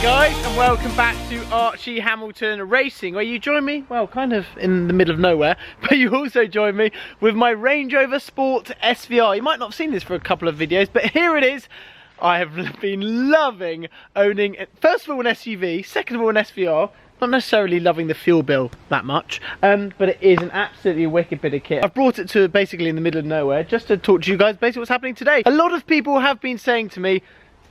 guys, and welcome back to Archie Hamilton Racing, where you join me, well, kind of in the middle of nowhere, but you also join me with my Rover Sport SVR. You might not have seen this for a couple of videos, but here it is. I have been loving owning, first of all, an SUV, second of all, an SVR. Not necessarily loving the fuel bill that much, but it is an absolutely wicked bit of kit. I've brought it to basically in the middle of nowhere just to talk to you guys basically what's happening today. A lot of people have been saying to me,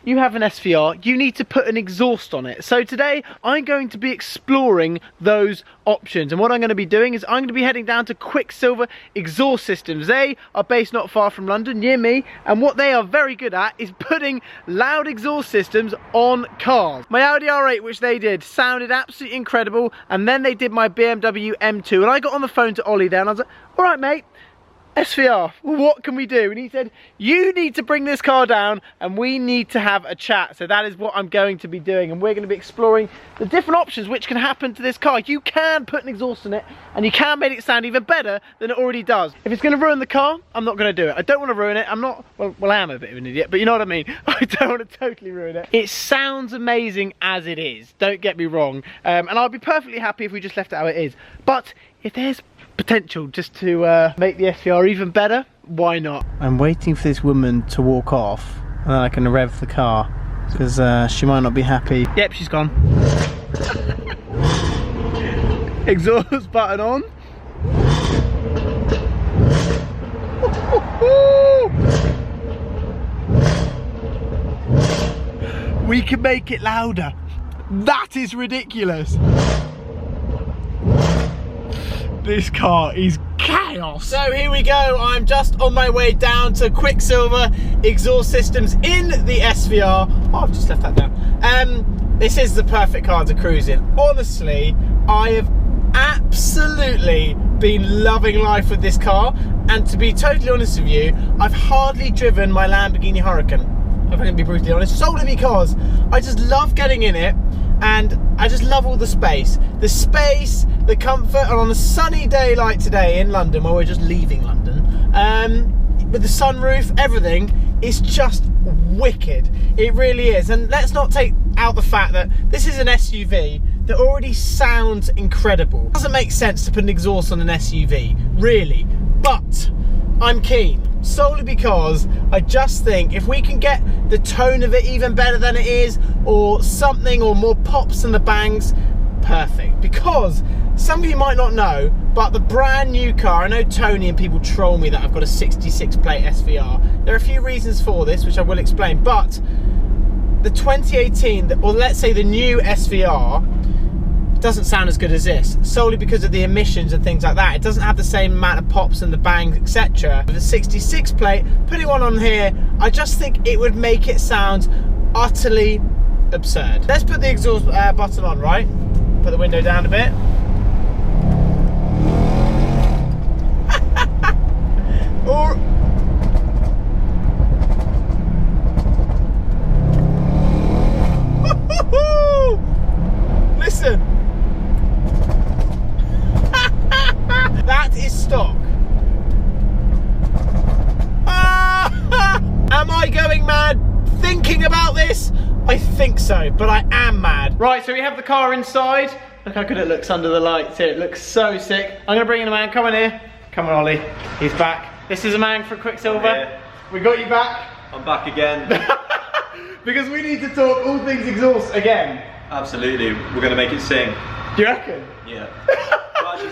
you have an SVR, you need to put an exhaust on it. So today I'm going to be exploring those options, and what I'm going to be doing is I'm going to be heading down to Quicksilver exhaust systems. They are based not far from London, near me, and what they are very good at is putting loud exhaust systems on cars. My Audi R8, which they did, sounded absolutely incredible, and then they did my BMW M2, and I got on the phone to Ollie there and I was like, all right mate, SVR, what can we do? And he said, you need to bring this car down and we need to have a chat. So that is what I'm going to be doing, and we're going to be exploring the different options which can happen to this car. You can put an exhaust in it and you can make it sound even better than it already does. If it's going to ruin the car, I'm not going to do it. I don't want to ruin it. I'm not, well I am a bit of an idiot, but you know what I mean. I don't want to totally ruin it. It sounds amazing as it is, don't get me wrong, and I'll be perfectly happy if we just left it how it is. But if there's potential just to make the SVR even better, why not? I'm waiting for this woman to walk off and then I can rev the car, because she might not be happy. Yep, she's gone. Exhaust button on. We can make it louder. That is ridiculous. This car is chaos. So here we go, I'm just on my way down to Quicksilver exhaust systems in the SVR. Oh, I've just left that down. This is the perfect car to cruise in. Honestly, I have absolutely been loving life with this car, and to be totally honest with you, I've hardly driven my Lamborghini Huracan. I'm going to be brutally honest, solely because I just love getting in it, and I just love all the space, the comfort, and on a sunny day like today in London, where we're just leaving London, with the sunroof, everything is just wicked. It really is. And let's not take out the fact that this is an SUV that already sounds incredible. It doesn't make sense to put an exhaust on an SUV, really, but I'm keen. Solely because I just think if we can get the tone of it even better than it is, or something, or more pops and the bangs, perfect. Because some of you might not know, but the brand new car, I know Tony and people troll me that I've got a 66 plate SVR. There are a few reasons for this, which I will explain, but the 2018, or let's say the new SVR, doesn't sound as good as this, solely because of the emissions and things like that. It doesn't have the same amount of pops and the bangs, etc. With a 66 plate, putting one on here, I just think it would make it sound utterly absurd. Let's put the exhaust button on, right? Put the window down a bit. Or listen. That is stock. Am I going mad thinking about this? I think so, but I am mad. Right, so we have the car inside. Look how good it looks under the lights here. It looks so sick. I'm gonna bring in a man. Come on here. Come on, Ollie. He's back. This is a man for Quicksilver. Yeah. We got you back. I'm back again. Because we need to talk all things exhaust again. Absolutely. We're gonna make it sing. Do you reckon? Yeah.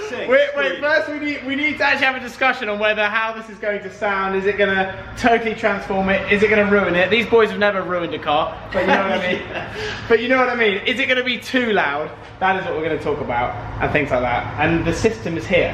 Sing, wait, first we need to actually have a discussion on how this is going to sound. Is it going to totally transform it? Is it going to ruin it? These boys have never ruined a car, but you know what I mean? But you know what I mean? Is it going to be too loud? That is what we're going to talk about, and things like that. And the system is here.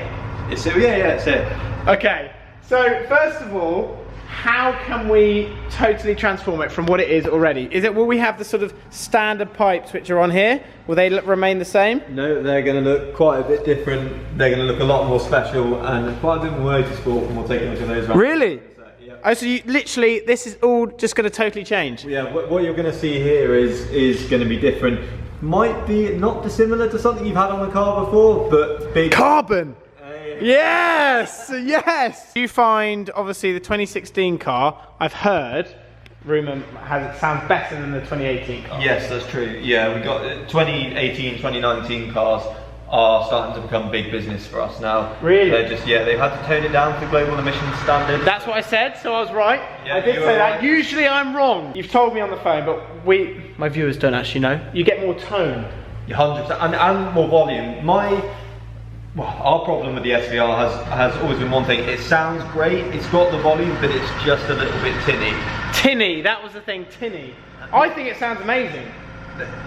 It's it, yeah, it's it. Okay, so first of all, how can we totally transform it from what it is already? Will we have the sort of standard pipes which are on here? Will they remain the same? No, they're going to look quite a bit different. They're going to look a lot more special and quite a bit more motorsport, and we'll take a look at those around. Really? Yeah. Oh, so you literally, this is all just going to totally change? Yeah, what you're going to see here is going to be different. Might be not dissimilar to something you've had on the car before, but big. Carbon! Yes, yes. You find, obviously, the 2016 car, I've heard, rumour has it sounds better than the 2018 car. Yes, that's true. Yeah, we got 2018, 2019 cars are starting to become big business for us now. Really? They're just, yeah, they've had to tone it down for global emissions standards. That's what I said, so I was right. Yeah, I did say that. Right. Usually I'm wrong. You've told me on the phone, but my viewers don't actually know. You get more tone. 100%, and more volume. Our problem with the SVR has always been one thing. It sounds great, it's got the volume, but it's just a little bit tinny. Tinny, that was the thing, tinny. I think it sounds amazing.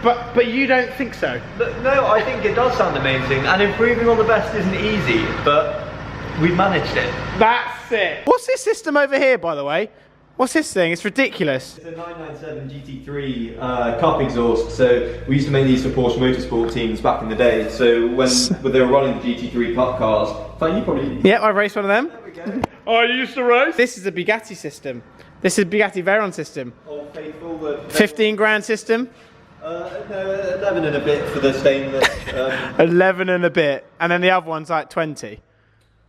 But you don't think so? No, I think it does sound amazing, and improving on the best isn't easy, but we've managed it. That's it. What's this system over here, by the way? What's this thing? It's ridiculous. It's a 997 GT3 cup exhaust. So we used to make these for Porsche Motorsport teams back in the day. So when they were running the GT3 cup cars, so you probably... Yeah, I raced one of them. There we go. Oh, you used to race? This is a Bugatti system. This is Bugatti Veyron system. Old faithful. 15 grand system. No, 11 and a bit for the stainless. 11 and a bit, and then the other one's like 20.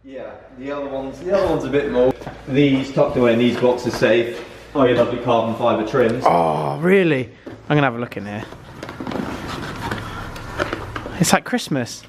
Yeah, the other one's a bit more. These tucked away in these boxes safe. Oh, your lovely carbon fibre trims. Oh, really? I'm gonna have a look in here. It's like Christmas.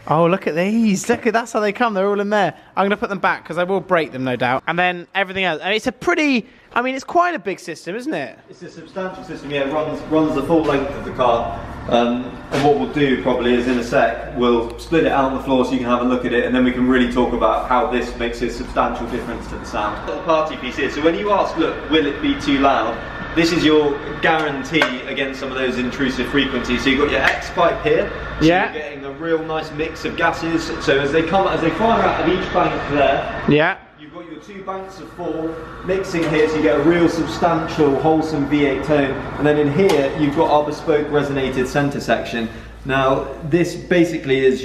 Oh, look at these. Look at that's how they come. They're all in there. I'm gonna put them back because I will break them, no doubt. And then everything else. I mean, it's a pretty. I mean, it's quite a big system, isn't it? It's a substantial system. Yeah, it runs the full length of the car. And what we'll do probably is in a sec we'll split it out on the floor so you can have a look at it, and then we can really talk about how this makes a substantial difference to the sound. Little party piece here. So when you ask, look, will it be too loud? This is your guarantee against some of those intrusive frequencies. So you've got your X pipe here. So yeah. You're getting a real nice mix of gases. So as they fire out of each bank there. Yeah. You've got your 2 banks of 4 mixing here, so you get a real substantial, wholesome V8 tone. And then in here, you've got our bespoke resonated centre section. Now, this basically is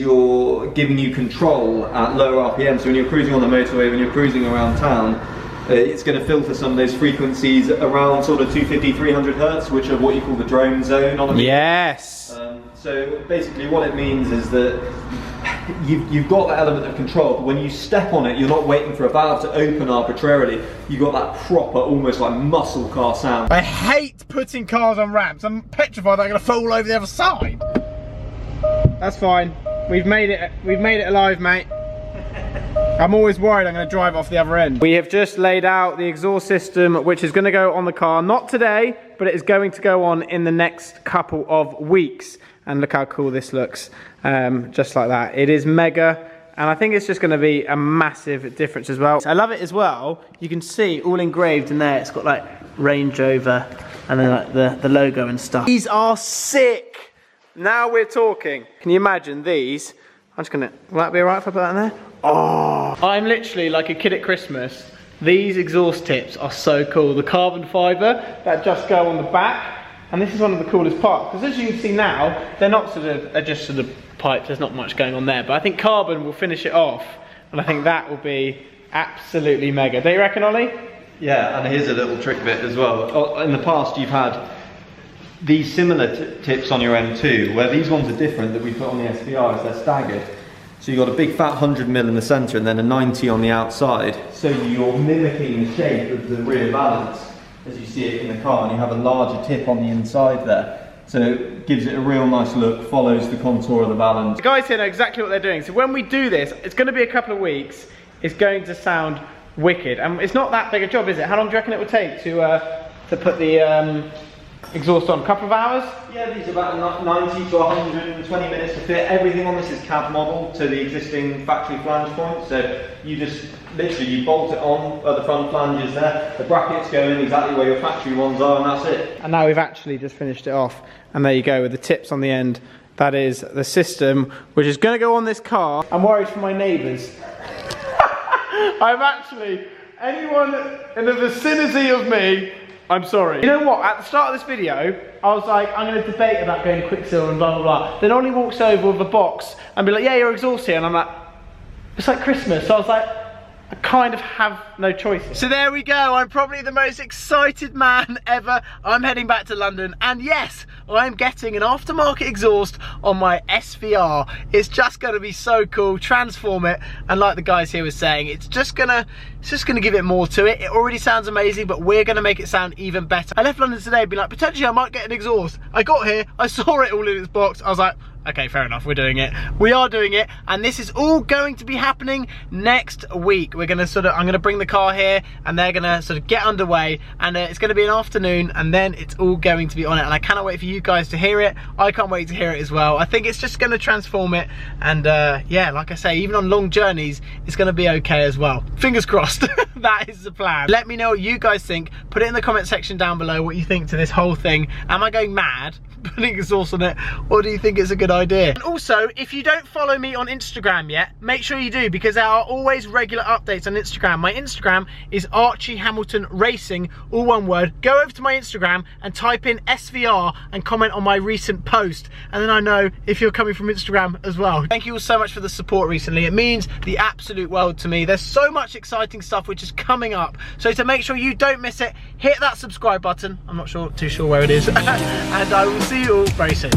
giving you control at lower RPM. So when you're cruising on the motorway, when you're cruising around town, it's going to filter some of those frequencies around sort of 250, 300 hertz, which are what you call the drone zone on a vehicle. Yes. So basically what it means is that you've got that element of control, but when you step on it, you're not waiting for a valve to open arbitrarily. You've got that proper, almost like muscle car sound. I hate putting cars on ramps. I'm petrified they're going to fall over the other side. That's fine. We've made it alive, mate. I'm always worried I'm going to drive off the other end. We have just laid out the exhaust system, which is going to go on the car, not today, but it is going to go on in the next couple of weeks. And look how cool this looks, just like that. It is mega, and I think it's just going to be a massive difference as well. I love it as well. You can see all engraved in there. It's got like Range Rover and then like the logo and stuff. These are sick. Now we're talking. Can you imagine these? I'm just gonna, will that be alright if I put that in there? Oh, I'm literally like a kid at Christmas. These exhaust tips are so cool. The carbon fibre that just go on the back. And this is one of the coolest parts, because as you can see now, they're just sort of pipes, there's not much going on there, but I think carbon will finish it off, and I think that will be absolutely mega. Don't you reckon, Ollie? Yeah, and here's a little trick bit as well. In the past you've had these similar tips on your M2, where these ones are different that we put on the SVRs, they're staggered. So you've got a big fat 100mm in the centre and then a 90 on the outside, so you're mimicking the shape of the rear valance as you see it in the car, and you have a larger tip on the inside there. So it gives it a real nice look, follows the contour of the valance. The guys here know exactly what they're doing. So when we do this, it's going to be a couple of weeks. It's going to sound wicked. And it's not that big a job, is it? How long do you reckon it would take to put the exhaust on? A couple of hours? Yeah, these are about 90 to 120 minutes to fit. Everything on this is cab model to the existing factory flange point. So you just literally you bolt it on at the front flanges there. The brackets go in exactly where your factory ones are, and that's it. And now we've actually just finished it off. And there you go with the tips on the end. That is the system which is going to go on this car. I'm worried for my neighbours. I'm actually, anyone in the vicinity of me, I'm sorry. You know what, at the start of this video, I was like, I'm going to debate about going to Quicksilver and blah, blah, blah. Then Ollie walks over with a box and be like, yeah, your exhaust here. And I'm like, it's like Christmas. So I was like, I kind of have no choices. So there we go, I'm probably the most excited man ever. I'm heading back to London, and yes, I'm getting an aftermarket exhaust on my SVR. It's just gonna be so cool, transform it, and like the guys here were saying, it's just gonna it's just going to give it more to it. It already sounds amazing, but we're going to make it sound even better. I left London today being like, potentially I might get an exhaust. I got here, I saw it all in its box. I was like, okay, fair enough, we're doing it. We are doing it, and this is all going to be happening next week. We're gonna I'm gonna bring the car here, and they're gonna sort of get underway, and it's gonna be an afternoon, and then it's all going to be on it, and I cannot wait for you guys to hear it. I can't wait to hear it as well. I think it's just gonna transform it, and yeah, like I say, even on long journeys, it's gonna be okay as well. Fingers crossed. That is the plan. Let me know what you guys think. Put it in the comment section down below what you think to this whole thing. Am I going mad putting exhaust on it, or do you think it's a good idea? And also, if you don't follow me on Instagram yet, make sure you do, because there are always regular updates on Instagram. My Instagram is Archie Hamilton Racing, all one word. Go over to my Instagram and type in SVR and comment on my recent post, and then I know if you're coming from Instagram as well. Thank you all so much for the support recently. It means the absolute world to me. There's so much exciting stuff which is coming up, so to make sure you don't miss it, hit that subscribe button. I'm not too sure where it is. And I will see you all very soon.